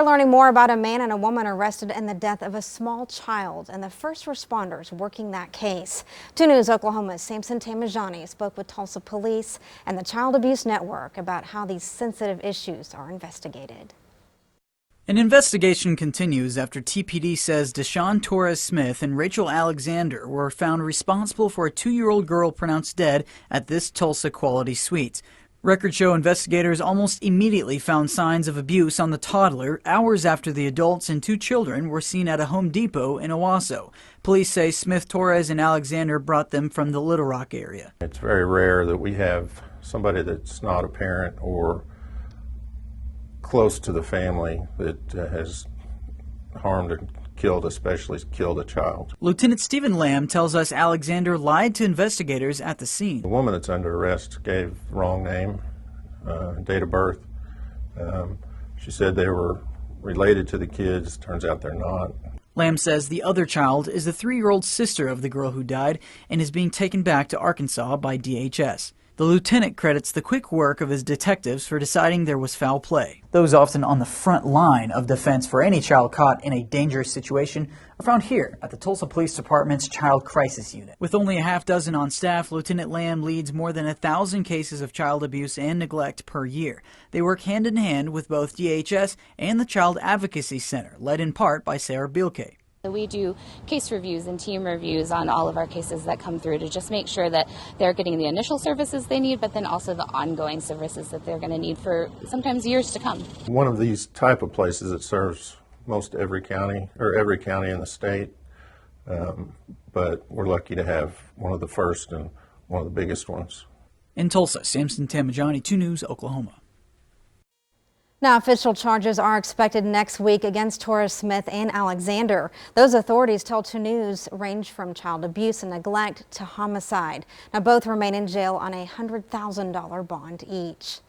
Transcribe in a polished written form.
learning more about a man and a woman arrested in the death of a small child and the first responders working that case. 2 News Oklahoma's Samson Tamijani spoke with Tulsa police and the Child Abuse Network about how these sensitive issues are investigated. An investigation continues after TPD says DeShaun Torrez Smith and Rachael Alexander were found responsible for a 2-year-old girl pronounced dead at this Tulsa Quality Suites. Records show investigators almost immediately found signs of abuse on the toddler hours after the adults and 2 children were seen at a Home Depot in Owasso. Police say Smith, Torrez, and Alexander brought them from the Little Rock area. It's very rare that we have somebody that's not a parent or close to the family that has harmed or killed, especially killed a child. Lieutenant Stephen Lamb tells us Alexander lied to investigators at the scene. The woman that's under arrest gave the wrong name, date of birth. She said they were related to the kids. Turns out they're not. Lamb says the other child is the 3-year-old sister of the girl who died and is being taken back to Arkansas by DHS. The lieutenant credits the quick work of his detectives for deciding there was foul play. Those often on the front line of defense for any child caught in a dangerous situation are found here at the Tulsa Police Department's Child Crisis Unit. With only a half dozen on staff, Lieutenant Lamb leads more than 1,000 cases of child abuse and neglect per year. They work hand in hand with both DHS and the Child Advocacy Center, led in part by Sarah Bielke. We do case reviews and team reviews on all of our cases that come through to just make sure that they're getting the initial services they need, but then also the ongoing services that they're going to need for sometimes years to come. One of these type of places that serves most every county in the state, but we're lucky to have one of the first and one of the biggest ones. In Tulsa, Samson Tamijani, 2 News, Oklahoma. Now, official charges are expected next week against Torrez Smith and Alexander. Those authorities tell 2 News range from child abuse and neglect to homicide. Now, both remain in jail on a $100,000 bond each.